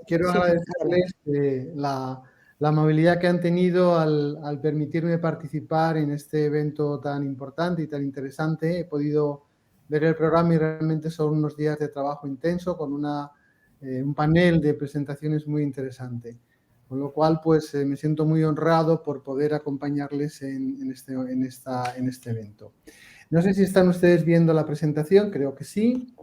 quiero Sí, agradecerles la amabilidad que han tenido al permitirme participar en este evento tan importante y tan interesante. He podido ver el programa y realmente son unos días de trabajo intenso con un panel de presentaciones muy interesante. Con lo cual, pues me siento muy honrado por poder acompañarles en este evento. No sé si están ustedes viendo la presentación, creo que sí.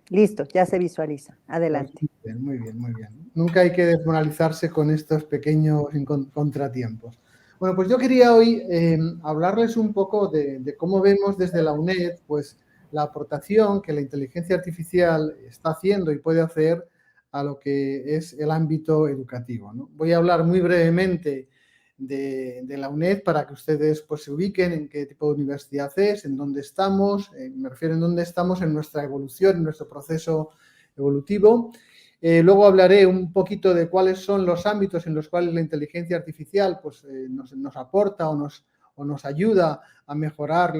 listo, ya se visualiza. Adelante. Pues muy bien, muy bien. Nunca hay que desmoralizarse con estos pequeños contratiempos. Bueno, pues yo quería hoy hablarles un poco de cómo vemos desde la UNED pues, la aportación que la inteligencia artificial está haciendo y puede hacer a lo que es el ámbito educativo, ¿no? Voy a hablar muy brevemente de la UNED para que ustedes pues, se ubiquen en qué tipo de universidad es, en dónde estamos, me refiero en dónde estamos en nuestra evolución, en nuestro proceso evolutivo. Luego hablaré un poquito de cuáles son los ámbitos en los cuales la inteligencia artificial pues, nos aporta o nos ayuda a mejorar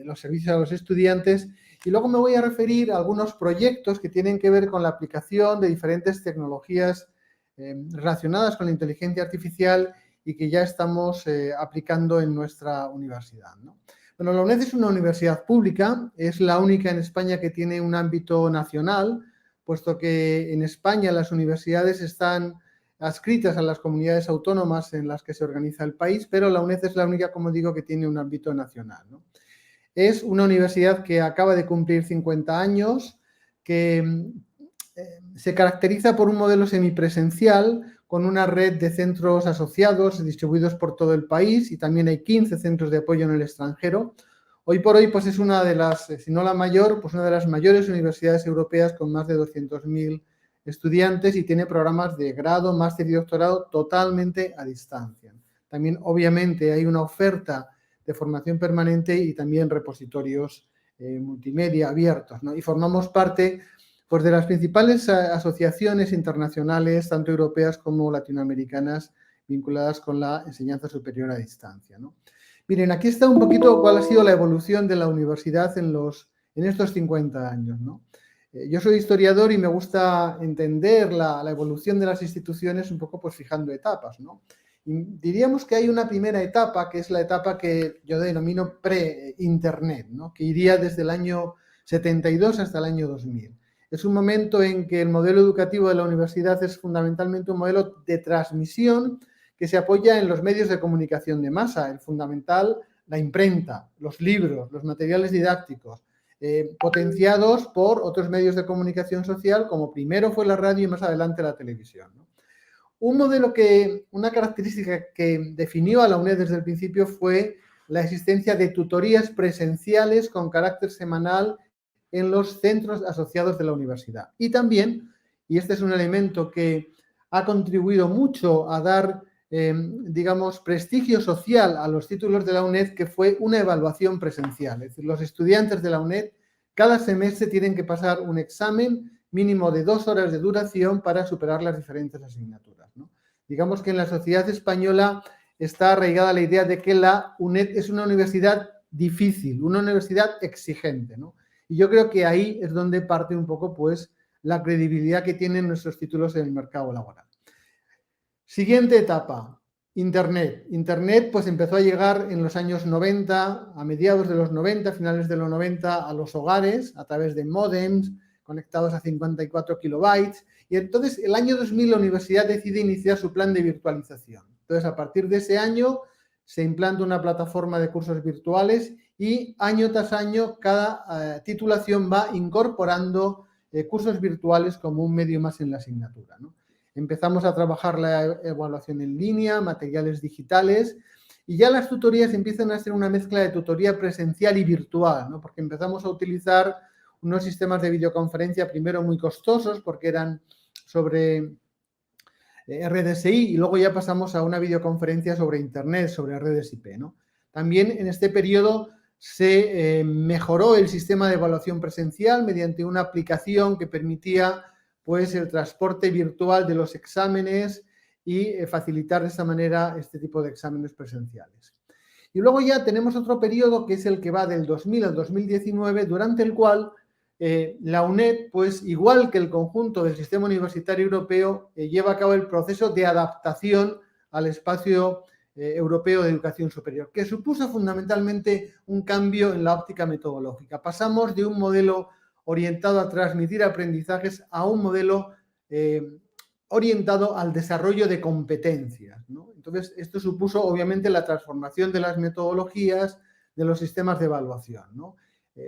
los servicios a los estudiantes. Y luego me voy a referir a algunos proyectos que tienen que ver con la aplicación de diferentes tecnologías relacionadas con la inteligencia artificial y que ya estamos aplicando en nuestra universidad, ¿no? Bueno, la UNED es una universidad pública, es la única en España que tiene un ámbito nacional, puesto que en España las universidades están adscritas a las comunidades autónomas en las que se organiza el país, pero la UNED es la única, como digo, que tiene un ámbito nacional, ¿no? Es una universidad que acaba de cumplir 50 años, que se caracteriza por un modelo semipresencial con una red de centros asociados distribuidos por todo el país y también hay 15 centros de apoyo en el extranjero. Hoy por hoy pues es una de las, si no la mayor, pues una de las mayores universidades europeas con más de 200.000 estudiantes y tiene programas de grado, máster y doctorado totalmente a distancia. También obviamente hay una oferta de formación permanente y también repositorios multimedia abiertos, ¿no? Y formamos parte pues, de las principales asociaciones internacionales, tanto europeas como latinoamericanas, vinculadas con la enseñanza superior a distancia, ¿no? Miren, aquí está un poquito cuál ha sido la evolución de la universidad en estos 50 años, ¿no? Yo soy historiador y me gusta entender la evolución de las instituciones un poco pues fijando etapas, ¿no? Y diríamos que hay una primera etapa, que es la etapa que yo denomino pre-internet, ¿no? Que iría desde el año 72 hasta el año 2000. Es un momento en que el modelo educativo de la universidad es fundamentalmente un modelo de transmisión que se apoya en los medios de comunicación de masa, el fundamental, la imprenta, los libros, los materiales didácticos, potenciados por otros medios de comunicación social, como primero fue la radio y más adelante la televisión, ¿no? Una característica que definió a la UNED desde el principio fue la existencia de tutorías presenciales con carácter semanal en los centros asociados de la universidad. Y también, y este es un elemento que ha contribuido mucho a dar, digamos, prestigio social a los títulos de la UNED, que fue una evaluación presencial. Es decir, los estudiantes de la UNED cada semestre tienen que pasar un examen mínimo de 2 horas de duración para superar las diferentes asignaturas, ¿no? Digamos que en la sociedad española está arraigada la idea de que la UNED es una universidad difícil, una universidad exigente, ¿no? Y yo creo que ahí es donde parte un poco pues la credibilidad que tienen nuestros títulos en el mercado laboral. Siguiente etapa, Internet. Internet pues empezó a llegar en los años 90, a mediados de los 90, finales de los 90, a los hogares a través de módems conectados a 54 kilobytes. Y entonces el año 2000 la universidad decide iniciar su plan de virtualización. Entonces a partir de ese año se implanta una plataforma de cursos virtuales y año tras año cada titulación va incorporando cursos virtuales como un medio más en la asignatura, ¿no? Empezamos a trabajar la evaluación en línea, materiales digitales y ya las tutorías empiezan a ser una mezcla de tutoría presencial y virtual, ¿no? Porque empezamos a utilizar unos sistemas de videoconferencia primero muy costosos porque eran sobre RDSI y luego ya pasamos a una videoconferencia sobre Internet, sobre redes IP, ¿no? También en este periodo se mejoró el sistema de evaluación presencial mediante una aplicación que permitía pues, el transporte virtual de los exámenes y facilitar de esa manera este tipo de exámenes presenciales. Y luego ya tenemos otro periodo que es el que va del 2000 al 2019, durante el cual la UNED, pues igual que el conjunto del sistema universitario europeo, lleva a cabo el proceso de adaptación al espacio europeo de educación superior, que supuso fundamentalmente un cambio en la óptica metodológica. Pasamos de un modelo orientado a transmitir aprendizajes a un modelo orientado al desarrollo de competencias, ¿no? Entonces, esto supuso obviamente la transformación de las metodologías, de los sistemas de evaluación, ¿no?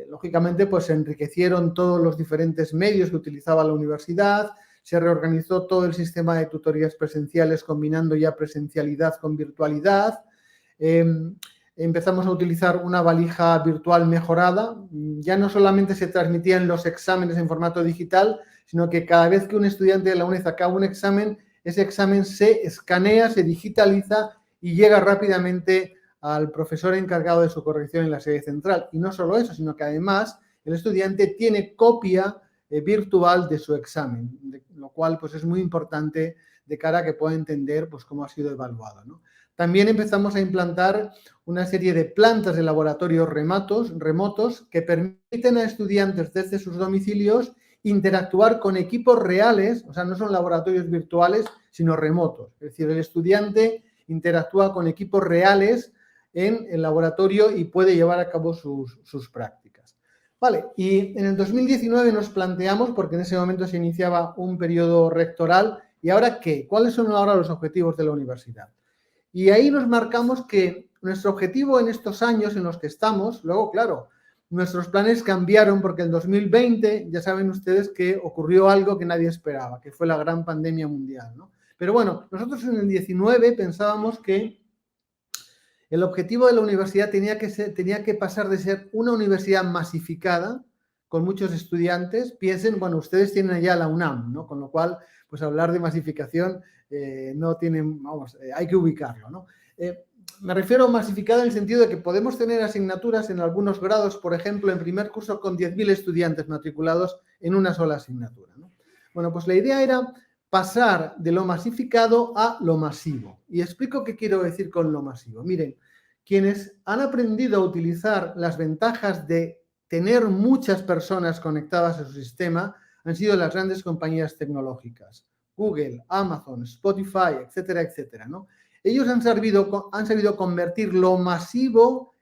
Lógicamente, pues se enriquecieron todos los diferentes medios que utilizaba la universidad, se reorganizó todo el sistema de tutorías presenciales combinando ya presencialidad con virtualidad. Empezamos a utilizar una valija virtual mejorada. Ya no solamente se transmitían los exámenes en formato digital, sino que cada vez que un estudiante de la UNED acaba un examen, ese examen se escanea, se digitaliza y llega rápidamente al profesor encargado de su corrección en la sede central. Y no solo eso, sino que además el estudiante tiene copia virtual de su examen, lo cual pues es muy importante de cara a que pueda entender pues cómo ha sido evaluado, ¿no? También empezamos a implantar una serie de plantas de laboratorios remotos que permiten a estudiantes desde sus domicilios interactuar con equipos reales, o sea, no son laboratorios virtuales, sino remotos. Es decir, el estudiante interactúa con equipos reales en el laboratorio y puede llevar a cabo sus prácticas. Vale, y en el 2019 nos planteamos, porque en ese momento se iniciaba un periodo rectoral, ¿y ahora qué? ¿Cuáles son ahora los objetivos de la universidad? Y ahí nos marcamos que nuestro objetivo en estos años en los que estamos, luego, claro, nuestros planes cambiaron porque en 2020, ya saben ustedes que ocurrió algo que nadie esperaba, que fue la gran pandemia mundial, ¿no? Pero bueno, nosotros en el 19 pensábamos que el objetivo de la universidad tenía que pasar de ser una universidad masificada, con muchos estudiantes. Piensen, bueno, ustedes tienen allá la UNAM, ¿no? Con lo cual, pues hablar de masificación no tienen, vamos, hay que ubicarlo, ¿no? Me refiero a masificada en el sentido de que podemos tener asignaturas en algunos grados, por ejemplo, en primer curso con 10.000 estudiantes matriculados en una sola asignatura, ¿no? Bueno, pues la idea era pasar de lo masificado a lo masivo. Y explico qué quiero decir con lo masivo. Miren, quienes han aprendido a utilizar las ventajas de tener muchas personas conectadas a su sistema han sido las grandes compañías tecnológicas. Google, Amazon, Spotify, etcétera, etcétera, ¿no? Ellos han sabido convertir lo masificado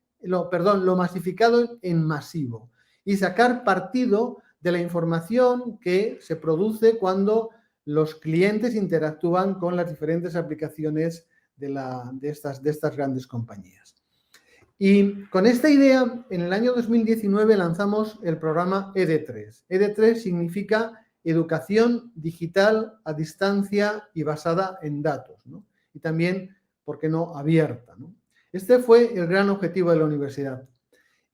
en masivo y sacar partido de la información que se produce cuando los clientes interactúan con las diferentes aplicaciones de estas grandes compañías. Y con esta idea, en el año 2019 lanzamos el programa ED3. ED3 significa Educación Digital a Distancia y basada en datos, ¿no? Y también, ¿por qué no?, abierta, ¿no? Este fue el gran objetivo de la universidad.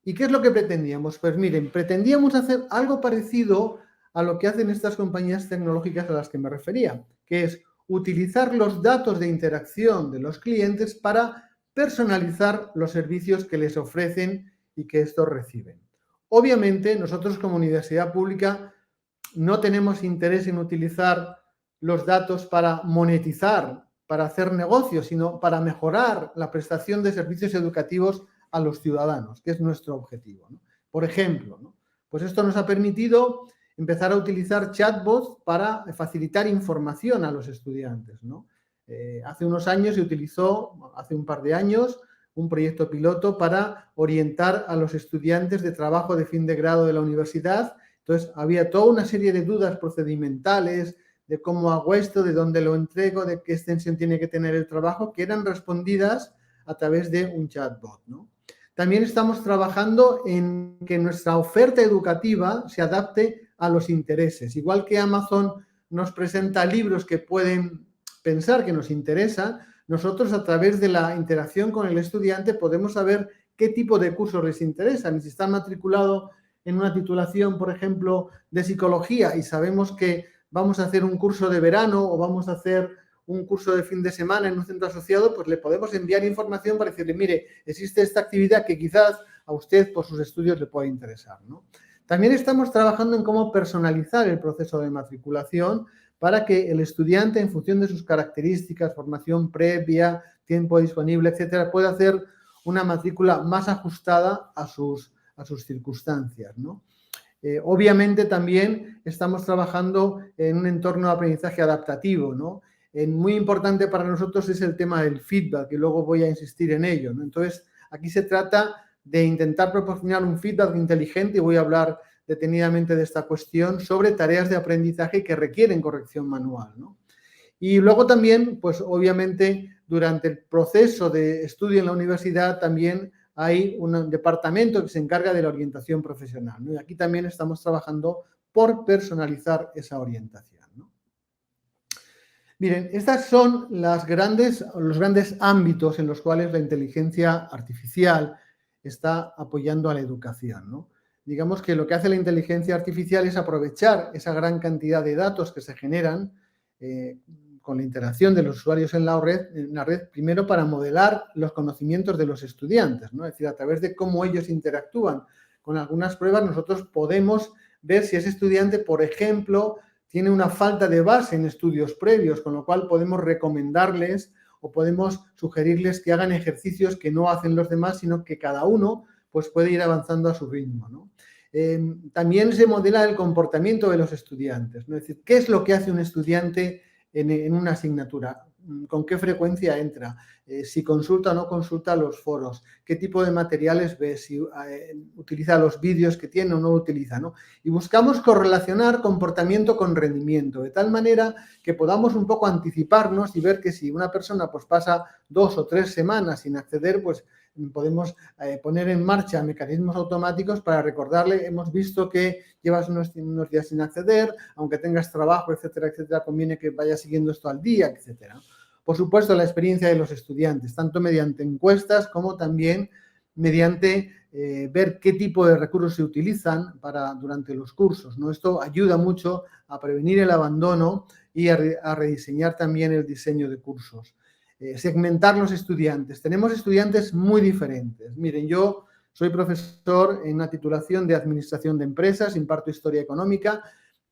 ¿Y qué es lo que pretendíamos? Pues miren, pretendíamos hacer algo parecido a lo que hacen estas compañías tecnológicas a las que me refería, que es utilizar los datos de interacción de los clientes para personalizar los servicios que les ofrecen y que estos reciben. Obviamente, nosotros como universidad pública no tenemos interés en utilizar los datos para monetizar, para hacer negocios, sino para mejorar la prestación de servicios educativos a los ciudadanos, que es nuestro objetivo, ¿no? Por ejemplo, ¿no?, pues esto nos ha permitido empezar a utilizar chatbots para facilitar información a los estudiantes, ¿no? Hace unos años se utilizó, hace un par de años, un proyecto piloto para orientar a los estudiantes de trabajo de fin de grado de la universidad. Entonces, había toda una serie de dudas procedimentales, de cómo hago esto, de dónde lo entrego, de qué extensión tiene que tener el trabajo, que eran respondidas a través de un chatbot, ¿no? También estamos trabajando en que nuestra oferta educativa se adapte a los intereses. Igual que Amazon nos presenta libros que pueden pensar que nos interesan, nosotros a través de la interacción con el estudiante podemos saber qué tipo de cursos les interesan. Y si están matriculados en una titulación, por ejemplo, de psicología y sabemos que vamos a hacer un curso de verano o vamos a hacer un curso de fin de semana en un centro asociado, pues le podemos enviar información para decirle, mire, existe esta actividad que quizás a usted por sus estudios le pueda interesar, ¿no? También estamos trabajando en cómo personalizar el proceso de matriculación para que el estudiante, en función de sus características, formación previa, tiempo disponible, etcétera, pueda hacer una matrícula más ajustada a sus circunstancias, ¿no? Obviamente también estamos trabajando en un entorno de aprendizaje adaptativo, ¿no? Muy importante para nosotros es el tema del feedback, y luego voy a insistir en ello, ¿no? Entonces, aquí se trata de intentar proporcionar un feedback inteligente, y voy a hablar detenidamente de esta cuestión, sobre tareas de aprendizaje que requieren corrección manual, ¿no? Y luego también, pues obviamente, durante el proceso de estudio en la universidad también hay un departamento que se encarga de la orientación profesional, ¿no? Y aquí también estamos trabajando por personalizar esa orientación, ¿no? Miren, estos son los grandes ámbitos en los cuales la inteligencia artificial está apoyando a la educación, ¿no? Digamos que lo que hace la inteligencia artificial es aprovechar esa gran cantidad de datos que se generan con la interacción de los usuarios en la red, primero para modelar los conocimientos de los estudiantes, ¿no? Es decir, a través de cómo ellos interactúan con algunas pruebas, nosotros podemos ver si ese estudiante, por ejemplo, tiene una falta de base en estudios previos, con lo cual podemos recomendarles o podemos sugerirles que hagan ejercicios que no hacen los demás, sino que cada uno pues, puede ir avanzando a su ritmo, ¿no? También se modela el comportamiento de los estudiantes, ¿no? Es decir, ¿qué es lo que hace un estudiante en una asignatura? ¿Con qué frecuencia entra? Si consulta o no consulta los foros, qué tipo de materiales ve, si utiliza los vídeos que tiene o no utiliza, ¿no? Y buscamos correlacionar comportamiento con rendimiento, de tal manera que podamos un poco anticiparnos y ver que si una persona pues pasa 2 o 3 semanas sin acceder, pues podemos poner en marcha mecanismos automáticos para recordarle, hemos visto que llevas unos días sin acceder, aunque tengas trabajo, etcétera, etcétera, conviene que vayas siguiendo esto al día, etcétera. Por supuesto, la experiencia de los estudiantes, tanto mediante encuestas como también mediante ver qué tipo de recursos se utilizan durante los cursos, ¿no? Esto ayuda mucho a prevenir el abandono y a rediseñar también el diseño de cursos. Segmentar los estudiantes. Tenemos estudiantes muy diferentes. Miren, yo soy profesor en una titulación de Administración de Empresas, imparto Historia Económica,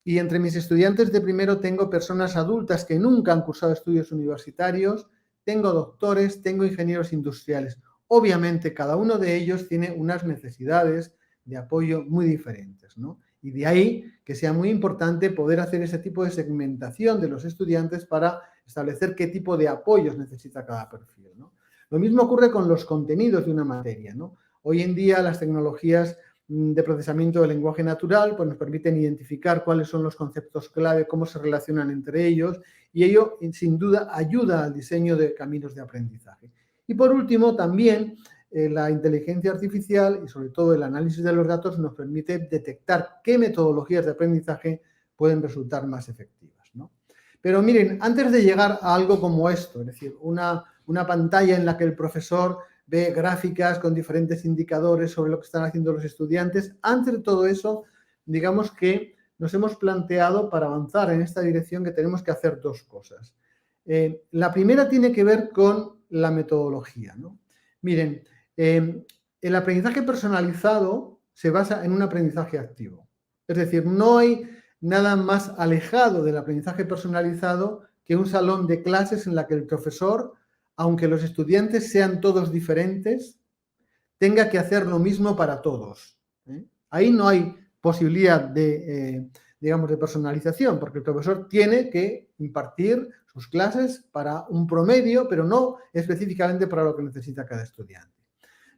y entre mis estudiantes de primero tengo personas adultas que nunca han cursado estudios universitarios, tengo doctores, tengo ingenieros industriales. Obviamente, cada uno de ellos tiene unas necesidades de apoyo muy diferentes, ¿no? Y de ahí que sea muy importante poder hacer ese tipo de segmentación de los estudiantes para establecer qué tipo de apoyos necesita cada perfil, ¿no? Lo mismo ocurre con los contenidos de una materia, ¿no? Hoy en día las tecnologías de procesamiento del lenguaje natural pues nos permiten identificar cuáles son los conceptos clave, cómo se relacionan entre ellos, y ello sin duda ayuda al diseño de caminos de aprendizaje. Y por último, también la inteligencia artificial y sobre todo el análisis de los datos nos permite detectar qué metodologías de aprendizaje pueden resultar más efectivas, ¿no? Pero miren, antes de llegar a algo como esto, es decir, una pantalla en la que el profesor ve gráficas con diferentes indicadores sobre lo que están haciendo los estudiantes, antes de todo eso, digamos que nos hemos planteado para avanzar en esta dirección que tenemos que hacer dos cosas. La primera tiene que ver con la metodología, ¿no? Miren, el aprendizaje personalizado se basa en un aprendizaje activo. Es decir, no hay nada más alejado del aprendizaje personalizado que un salón de clases en la que el profesor, aunque los estudiantes sean todos diferentes, tenga que hacer lo mismo para todos, ¿eh? Ahí no hay posibilidad digamos, de personalización, porque el profesor tiene que impartir sus clases para un promedio, pero no específicamente para lo que necesita cada estudiante.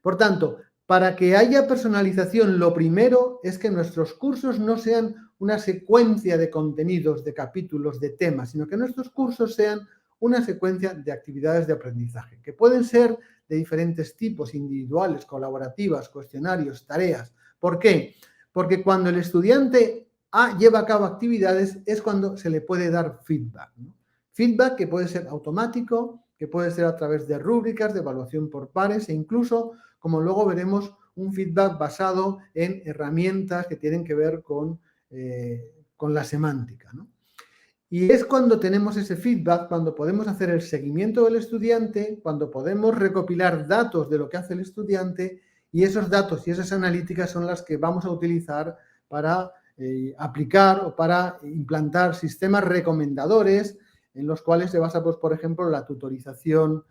Por tanto, para que haya personalización, lo primero es que nuestros cursos no sean una secuencia de contenidos, de capítulos, de temas, sino que nuestros cursos sean una secuencia de actividades de aprendizaje, que pueden ser de diferentes tipos, individuales, colaborativas, cuestionarios, tareas. ¿Por qué? Porque cuando el estudiante lleva a cabo actividades es cuando se le puede dar feedback, ¿no? Feedback que puede ser automático, que puede ser a través de rúbricas, de evaluación por pares e incluso, como luego veremos, un feedback basado en herramientas que tienen que ver con la semántica, ¿no? Y es cuando tenemos ese feedback, cuando podemos hacer el seguimiento del estudiante, cuando podemos recopilar datos de lo que hace el estudiante, y esos datos y esas analíticas son las que vamos a utilizar para aplicar o para implantar sistemas recomendadores en los cuales se basa, pues, por ejemplo, la tutorización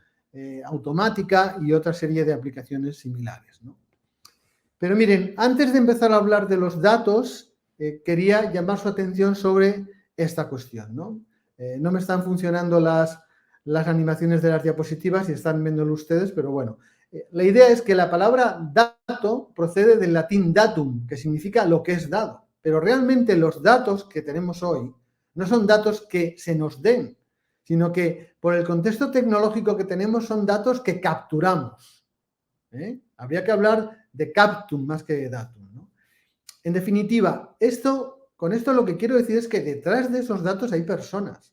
automática y otra serie de aplicaciones similares, ¿no? Pero miren, antes de empezar a hablar de los datos, quería llamar su atención sobre esta cuestión, ¿no? No me están funcionando las animaciones de las diapositivas y están viéndolo ustedes, pero bueno. La idea es que la palabra dato procede del latín datum, que significa lo que es dado. Pero realmente los datos que tenemos hoy no son datos que se nos den, sino que por el contexto tecnológico que tenemos son datos que capturamos. Habría que hablar de captum más que de datum, ¿no? En definitiva, con esto lo que quiero decir es que detrás de esos datos hay personas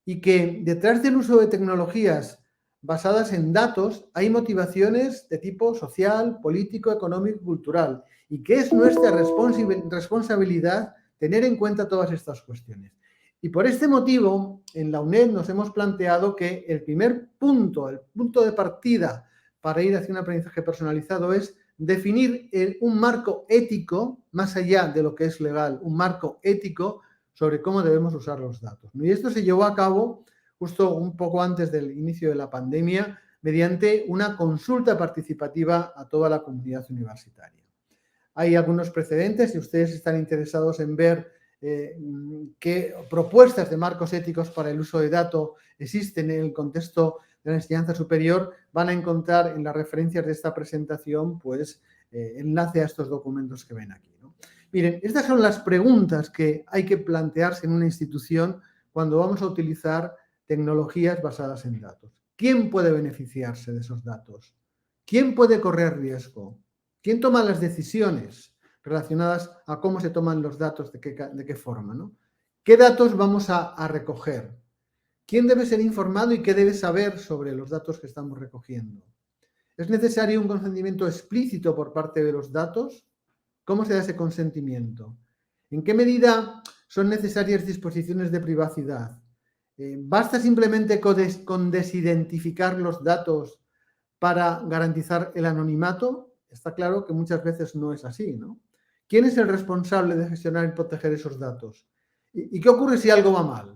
y que detrás del uso de tecnologías basadas en datos hay motivaciones de tipo social, político, económico y cultural, y que es nuestra responsabilidad tener en cuenta todas estas cuestiones. Y por este motivo, en la UNED nos hemos planteado que el primer punto, el punto de partida para ir hacia un aprendizaje personalizado es definir un marco ético, más allá de lo que es legal, un marco ético sobre cómo debemos usar los datos. Y esto se llevó a cabo justo un poco antes del inicio de la pandemia, mediante una consulta participativa a toda la comunidad universitaria. Hay algunos precedentes, si ustedes están interesados en ver qué propuestas de marcos éticos para el uso de datos existen en el contexto de la enseñanza superior, van a encontrar en las referencias de esta presentación pues enlace a estos documentos que ven aquí, ¿no? Miren, estas son las preguntas que hay que plantearse en una institución cuando vamos a utilizar tecnologías basadas en datos. ¿Quién puede beneficiarse de esos datos? ¿Quién puede correr riesgo? ¿Quién toma las decisiones relacionadas a cómo se toman los datos, de qué forma, ¿no? ¿Qué datos vamos a recoger? ¿Quién debe ser informado y qué debe saber sobre los datos que estamos recogiendo? ¿Es necesario un consentimiento explícito por parte de los datos? ¿Cómo se da ese consentimiento? ¿En qué medida son necesarias disposiciones de privacidad? ¿Basta simplemente con desidentificar los datos para garantizar el anonimato? Está claro que muchas veces no es así, ¿no? ¿Quién es el responsable de gestionar y proteger esos datos? ¿Y qué ocurre si algo va mal?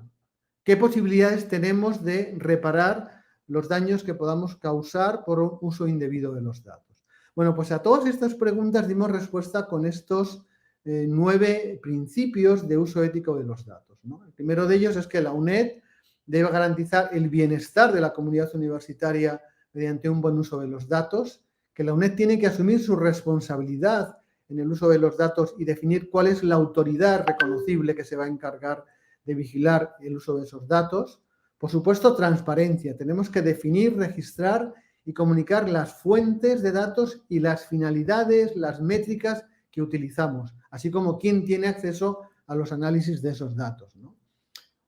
¿Qué posibilidades tenemos de reparar los daños que podamos causar por un uso indebido de los datos? Bueno, pues a todas estas preguntas dimos respuesta con estos 9 principios de uso ético de los datos, ¿no? El primero de ellos es que la UNED debe garantizar el bienestar de la comunidad universitaria mediante un buen uso de los datos, que la UNED tiene que asumir su responsabilidad en el uso de los datos y definir cuál es la autoridad reconocible que se va a encargar de vigilar el uso de esos datos. Por supuesto, transparencia. Tenemos que definir, registrar y comunicar las fuentes de datos y las finalidades, las métricas que utilizamos, así como quién tiene acceso a los análisis de esos datos, ¿no?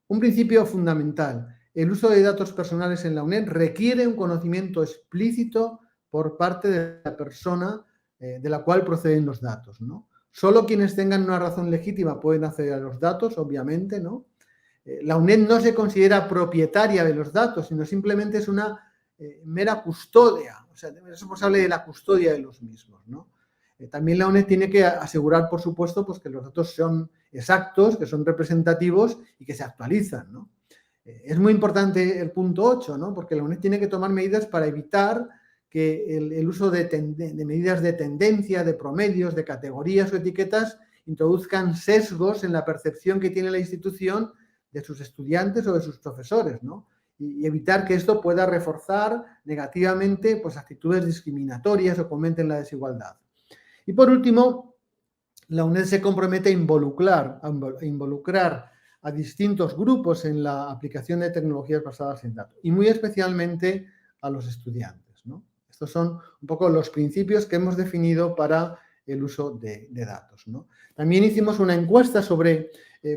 Un principio fundamental. El uso de datos personales en la UNED requiere un conocimiento explícito por parte de la persona de la cual proceden los datos, ¿no? Solo quienes tengan una razón legítima pueden acceder a los datos, obviamente, ¿no? La UNED no se considera propietaria de los datos, sino simplemente es una mera custodia, o sea, es responsable de la custodia de los mismos, ¿no? También la UNED tiene que asegurar, por supuesto, pues que los datos son exactos, que son representativos y que se actualizan, ¿no? Es muy importante el punto 8, ¿no? Porque la UNED tiene que tomar medidas para evitar que el uso de medidas de tendencia, de promedios, de categorías o etiquetas introduzcan sesgos en la percepción que tiene la institución de sus estudiantes o de sus profesores, ¿no? Y evitar que esto pueda reforzar negativamente pues, actitudes discriminatorias o fomenten la desigualdad. Y por último, la UNED se compromete a involucrar a distintos grupos en la aplicación de tecnologías basadas en datos y muy especialmente a los estudiantes, ¿no? Estos son un poco los principios que hemos definido para el uso de datos, ¿no? También hicimos una encuesta sobre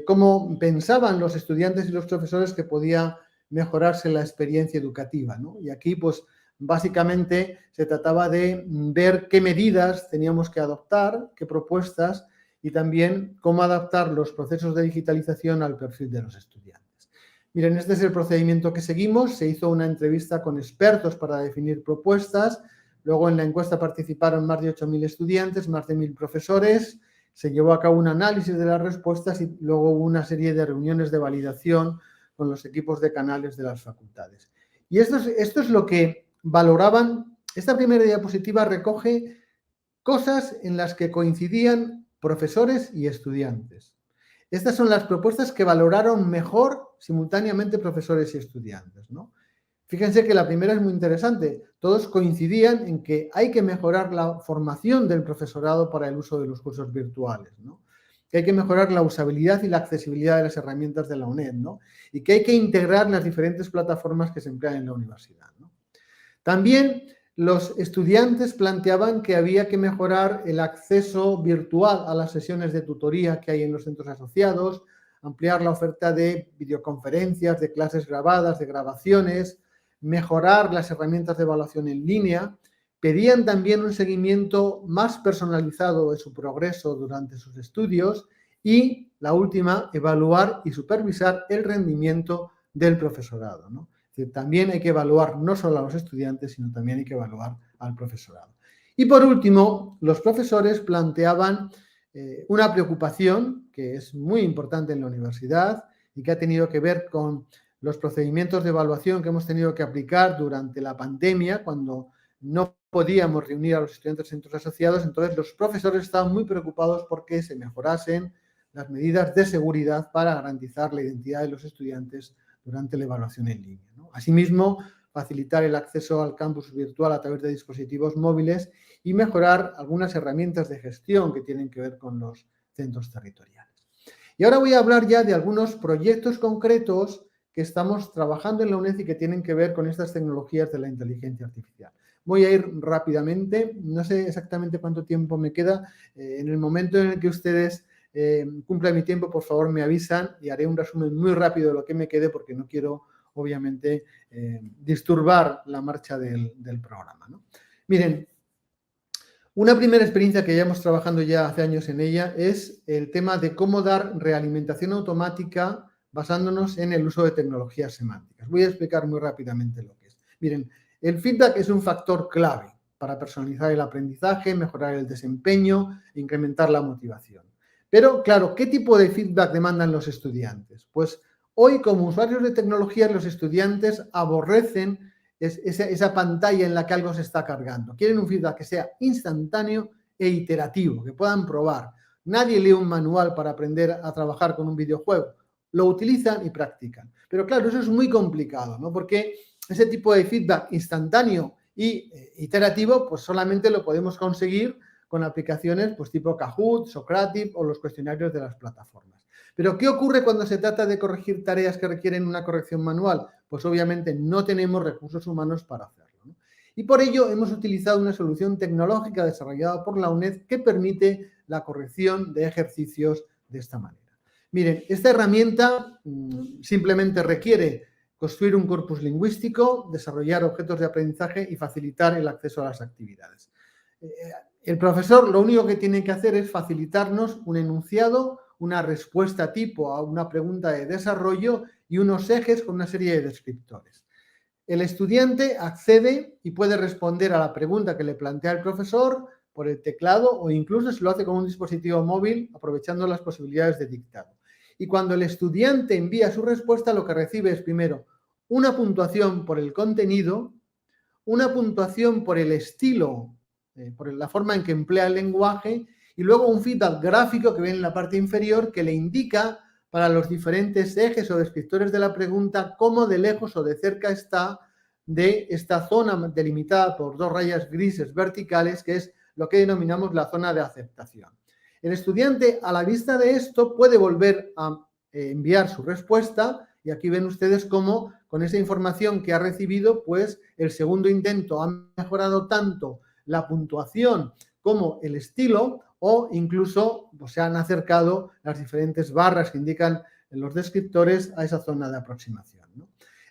cómo pensaban los estudiantes y los profesores que podía mejorarse la experiencia educativa, ¿no? Y aquí, pues, básicamente se trataba de ver qué medidas teníamos que adoptar, qué propuestas y también cómo adaptar los procesos de digitalización al perfil de los estudiantes. Miren, este es el procedimiento que seguimos. Se hizo una entrevista con expertos para definir propuestas. Luego en la encuesta participaron más de 8.000 estudiantes, más de 1.000 profesores. Se llevó a cabo un análisis de las respuestas y luego hubo una serie de reuniones de validación con los equipos de canales de las facultades. Y esto es lo que valoraban. Esta primera diapositiva recoge cosas en las que coincidían profesores y estudiantes. Estas son las propuestas que valoraron mejor simultáneamente profesores y estudiantes, ¿no? Fíjense que la primera es muy interesante. Todos coincidían en que hay que mejorar la formación del profesorado para el uso de los cursos virtuales, ¿no? Que hay que mejorar la usabilidad y la accesibilidad de las herramientas de la UNED, ¿no? Y que hay que integrar las diferentes plataformas que se emplean en la universidad, ¿no? También los estudiantes planteaban que había que mejorar el acceso virtual a las sesiones de tutoría que hay en los centros asociados, ampliar la oferta de videoconferencias, de clases grabadas, de grabaciones, mejorar las herramientas de evaluación en línea. Pedían también un seguimiento más personalizado de su progreso durante sus estudios y, la última, evaluar y supervisar el rendimiento del profesorado, ¿no? Es decir, también hay que evaluar no solo a los estudiantes, sino también hay que evaluar al profesorado. Y por último, los profesores planteaban una preocupación que es muy importante en la universidad y que ha tenido que ver con los procedimientos de evaluación que hemos tenido que aplicar durante la pandemia, cuando no podíamos reunir a los estudiantes en centros asociados. Entonces los profesores estaban muy preocupados porque se mejorasen las medidas de seguridad para garantizar la identidad de los estudiantes durante la evaluación en línea, ¿no? Asimismo, facilitar el acceso al campus virtual a través de dispositivos móviles y mejorar algunas herramientas de gestión que tienen que ver con los centros territoriales. Y ahora voy a hablar ya de algunos proyectos concretos que estamos trabajando en la UNED y que tienen que ver con estas tecnologías de la inteligencia artificial. Voy a ir rápidamente, no sé exactamente cuánto tiempo me queda. En el momento en el que ustedes cumplan mi tiempo, por favor me avisan y haré un resumen muy rápido de lo que me quede porque no quiero, obviamente, disturbar la marcha del programa, ¿no? Miren, una primera experiencia que llevamos trabajando ya hace años en ella es el tema de cómo dar realimentación automática basándonos en el uso de tecnologías semánticas. Voy a explicar muy rápidamente lo que es. Miren, el feedback es un factor clave para personalizar el aprendizaje, mejorar el desempeño e incrementar la motivación. Pero, claro, ¿qué tipo de feedback demandan los estudiantes? Pues hoy, como usuarios de tecnologías, los estudiantes aborrecen esa pantalla en la que algo se está cargando. Quieren un feedback que sea instantáneo e iterativo, que puedan probar. Nadie lee un manual para aprender a trabajar con un videojuego. Lo utilizan y practican. Pero claro, eso es muy complicado, ¿no? Porque ese tipo de feedback instantáneo y iterativo, pues solamente lo podemos conseguir con aplicaciones pues tipo Kahoot, Socrative o los cuestionarios de las plataformas. Pero ¿qué ocurre cuando se trata de corregir tareas que requieren una corrección manual? Pues obviamente no tenemos recursos humanos para hacerlo, ¿no? Y por ello hemos utilizado una solución tecnológica desarrollada por la UNED que permite la corrección de ejercicios de esta manera. Miren, esta herramienta simplemente requiere construir un corpus lingüístico, desarrollar objetos de aprendizaje y facilitar el acceso a las actividades. El profesor lo único que tiene que hacer es facilitarnos un enunciado, una respuesta tipo a una pregunta de desarrollo y unos ejes con una serie de descriptores. El estudiante accede y puede responder a la pregunta que le plantea el profesor por el teclado o incluso se lo hace con un dispositivo móvil aprovechando las posibilidades de dictado. Y cuando el estudiante envía su respuesta, lo que recibe es primero una puntuación por el contenido, una puntuación por el estilo, por la forma en que emplea el lenguaje y luego un feedback gráfico que viene en la parte inferior que le indica para los diferentes ejes o descriptores de la pregunta cómo de lejos o de cerca está de esta zona delimitada por dos rayas grises verticales, que es lo que denominamos la zona de aceptación. El estudiante, a la vista de esto, puede volver a enviar su respuesta y aquí ven ustedes cómo con esa información que ha recibido, pues el segundo intento ha mejorado tanto la puntuación como el estilo o incluso pues, se han acercado las diferentes barras que indican en los descriptores a esa zona de aproximación, ¿no?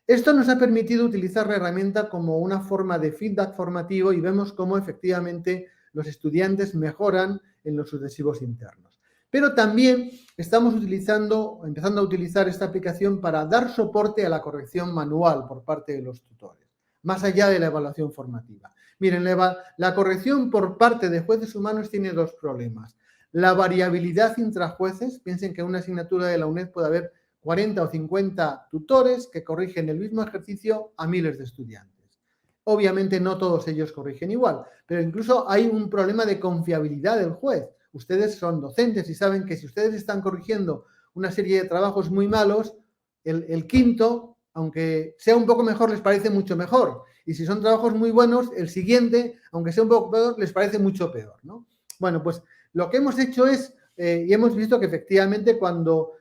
Esto nos ha permitido utilizar la herramienta como una forma de feedback formativo y vemos cómo efectivamente los estudiantes mejoran en los sucesivos internos. Pero también estamos empezando a utilizar esta aplicación para dar soporte a la corrección manual por parte de los tutores, más allá de la evaluación formativa. Miren, la corrección por parte de jueces humanos tiene dos problemas. La variabilidad intrajueces, piensen que en una asignatura de la UNED puede haber 40 o 50 tutores que corrigen el mismo ejercicio a miles de estudiantes. Obviamente no todos ellos corrigen igual, pero incluso hay un problema de confiabilidad del juez. ustedes son docentes y saben que si ustedes están corrigiendo una serie de trabajos muy malos, el quinto, aunque sea un poco mejor, les parece mucho mejor. Y si son trabajos muy buenos, el siguiente, aunque sea un poco peor, les parece mucho peor, ¿no? Bueno, pues lo que hemos hecho es, y hemos visto que efectivamente cuando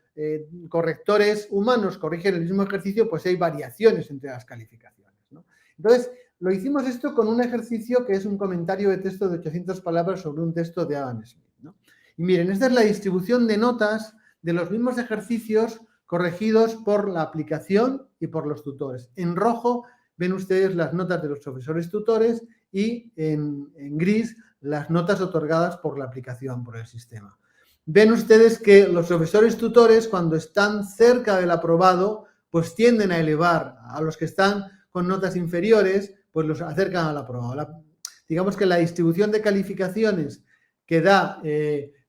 correctores humanos corrigen el mismo ejercicio, pues hay variaciones entre las calificaciones, ¿no? Entonces, lo hicimos esto con un ejercicio que es un comentario de texto de 800 palabras sobre un texto de Adam Smith, ¿no? Y miren, esta es la distribución de notas de los mismos ejercicios corregidos por la aplicación y por los tutores. En rojo ven ustedes las notas de los profesores tutores y en gris las notas otorgadas por la aplicación, por el sistema. Ven ustedes que los profesores tutores, cuando están cerca del aprobado, pues tienden a elevar. A los que están con notas inferiores, pues los acercan al aprobado. Digamos que la distribución de calificaciones que da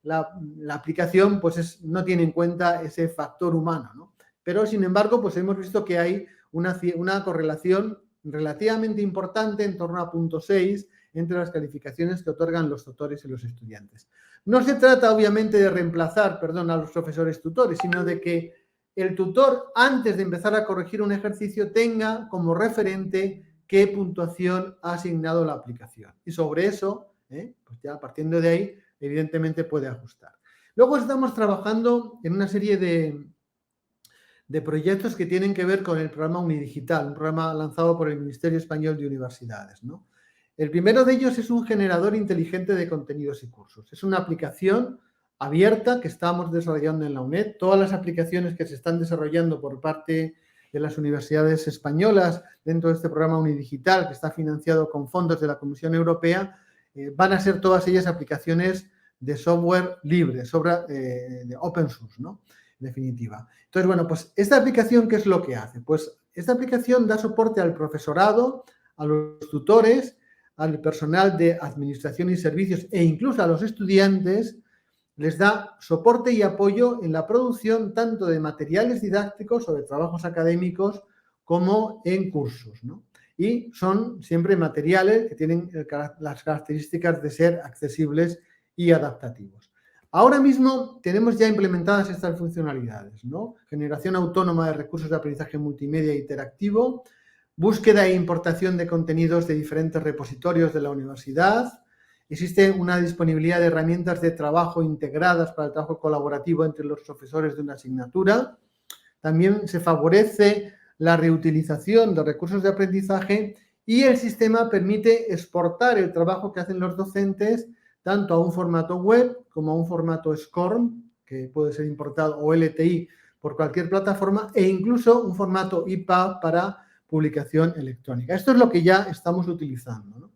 la aplicación, pues no tiene en cuenta ese factor humano, ¿no? Pero, sin embargo, pues hemos visto que hay una correlación relativamente importante, en torno a 0.6, entre las calificaciones que otorgan los tutores y los estudiantes. No se trata, obviamente, de reemplazar, a los profesores tutores, sino de que el tutor, antes de empezar a corregir un ejercicio, tenga como referente qué puntuación ha asignado la aplicación. Y sobre eso, pues ya partiendo de ahí, evidentemente puede ajustar. Luego estamos trabajando en una serie de proyectos que tienen que ver con el programa Unidigital, un programa lanzado por el Ministerio Español de Universidades, ¿no? El primero de ellos es un generador inteligente de contenidos y cursos. Es una aplicación abierta que estamos desarrollando en la UNED. Todas las aplicaciones que se están desarrollando por parte de las universidades españolas dentro de este programa Unidigital, que está financiado con fondos de la Comisión Europea, van a ser todas ellas aplicaciones de software libre, de open source, ¿no? En definitiva. Entonces, bueno, pues esta aplicación, ¿qué es lo que hace? Pues esta aplicación da soporte al profesorado, a los tutores, al personal de administración y servicios e incluso a los estudiantes, les da soporte y apoyo en la producción tanto de materiales didácticos o de trabajos académicos como en cursos, ¿no? Y son siempre materiales que tienen las características de ser accesibles y adaptativos. Ahora mismo tenemos ya implementadas estas funcionalidades, ¿no? Generación autónoma de recursos de aprendizaje multimedia interactivo, búsqueda e importación de contenidos de diferentes repositorios de la universidad. Existe una disponibilidad de herramientas de trabajo integradas para el trabajo colaborativo entre los profesores de una asignatura. También se favorece la reutilización de recursos de aprendizaje y el sistema permite exportar el trabajo que hacen los docentes tanto a un formato web como a un formato SCORM, que puede ser importado, o LTI por cualquier plataforma, e incluso un formato EPUB para publicación electrónica. Esto es lo que ya estamos utilizando, ¿no?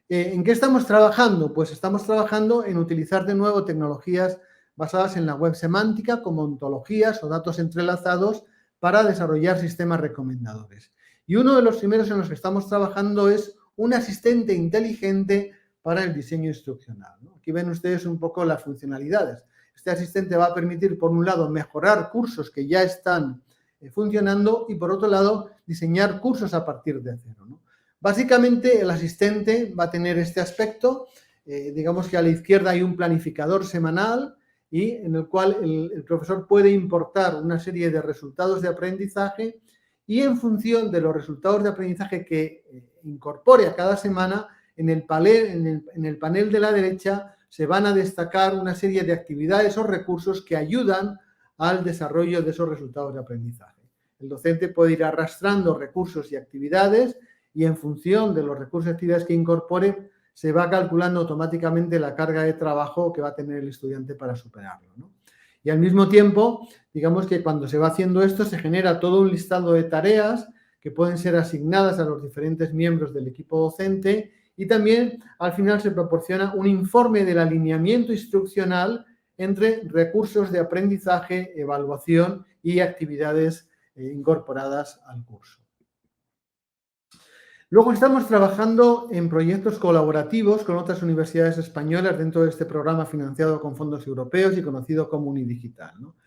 ¿En qué estamos trabajando? Pues estamos trabajando en utilizar de nuevo tecnologías basadas en la web semántica, como ontologías o datos entrelazados, para desarrollar sistemas recomendadores. Y uno de los primeros en los que estamos trabajando es un asistente inteligente para el diseño instruccional, ¿no? Aquí ven ustedes un poco las funcionalidades. Este asistente va a permitir, por un lado, mejorar cursos que ya están funcionando y, por otro lado, diseñar cursos a partir de cero, ¿no? Básicamente, el asistente va a tener este aspecto. Digamos que a la izquierda hay un planificador semanal y en el cual el profesor puede importar una serie de resultados de aprendizaje y, en función de los resultados de aprendizaje que incorpore a cada semana, en el panel de la derecha se van a destacar una serie de actividades o recursos que ayudan al desarrollo de esos resultados de aprendizaje. El docente puede ir arrastrando recursos y actividades y, en función de los recursos y actividades que incorpore, se va calculando automáticamente la carga de trabajo que va a tener el estudiante para superarlo, ¿no? Y al mismo tiempo, digamos que cuando se va haciendo esto, se genera todo un listado de tareas que pueden ser asignadas a los diferentes miembros del equipo docente. Y también, al final, se proporciona un informe del alineamiento instruccional entre recursos de aprendizaje, evaluación y actividades incorporadas al curso. Luego estamos trabajando en proyectos colaborativos con otras universidades españolas dentro de este programa financiado con fondos europeos y conocido como Unidigital, ¿no?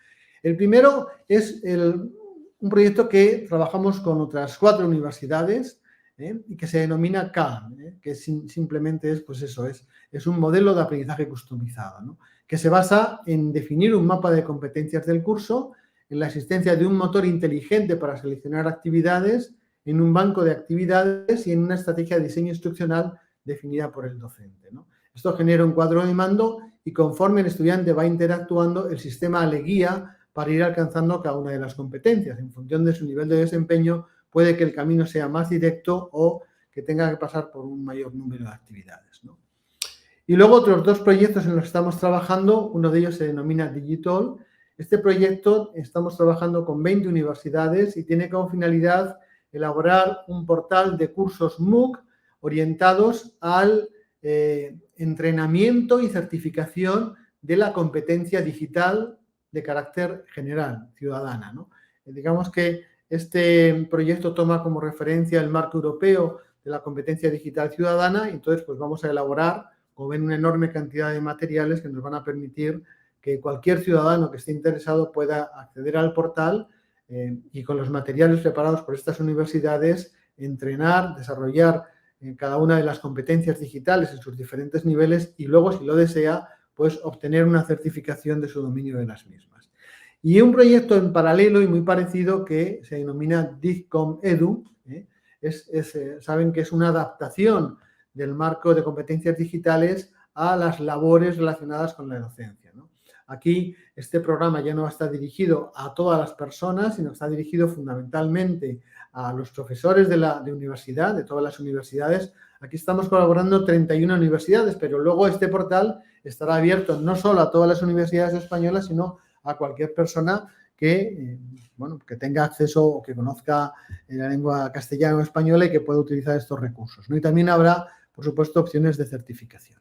El primero es un proyecto que trabajamos con otras 4 universidades. y que se denomina CAM, que simplemente es, pues eso, es un modelo de aprendizaje customizado, ¿no? Que se basa en definir un mapa de competencias del curso, en la existencia de un motor inteligente para seleccionar actividades, en un banco de actividades y en una estrategia de diseño instruccional definida por el docente, ¿no? Esto genera un cuadro de mando y conforme el estudiante va interactuando, el sistema le guía para ir alcanzando cada una de las competencias. En función de su nivel de desempeño, puede que el camino sea más directo o que tenga que pasar por un mayor número de actividades, ¿no? Y luego otros 2 proyectos en los que estamos trabajando, uno de ellos se denomina Digital. Este proyecto estamos trabajando con 20 universidades y tiene como finalidad elaborar un portal de cursos MOOC orientados al entrenamiento y certificación de la competencia digital de carácter general, ciudadana, ¿no? Digamos que este proyecto toma como referencia el marco europeo de la competencia digital ciudadana y entonces pues vamos a elaborar, como ven, una enorme cantidad de materiales que nos van a permitir que cualquier ciudadano que esté interesado pueda acceder al portal y con los materiales preparados por estas universidades entrenar, desarrollar cada una de las competencias digitales en sus diferentes niveles y luego, si lo desea, pues obtener una certificación de su dominio de las mismas. Y un proyecto en paralelo y muy parecido que se denomina DIGCOM Edu, saben que es una adaptación del marco de competencias digitales a las labores relacionadas con la docencia, ¿no? Aquí este programa ya no está dirigido a todas las personas, sino que está dirigido fundamentalmente a los profesores de universidad, de todas las universidades. Aquí estamos colaborando 31 universidades, pero luego este portal estará abierto no solo a todas las universidades españolas, sino a cualquier persona que, que tenga acceso o que conozca la lengua castellana o española y que pueda utilizar estos recursos, ¿no? Y también habrá, por supuesto, opciones de certificación.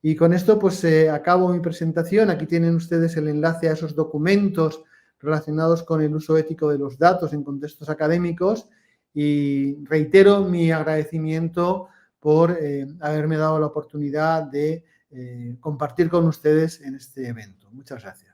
Y con esto pues acabo mi presentación. Aquí tienen ustedes el enlace a esos documentos relacionados con el uso ético de los datos en contextos académicos y reitero mi agradecimiento por haberme dado la oportunidad de compartir con ustedes en este evento. Muchas gracias.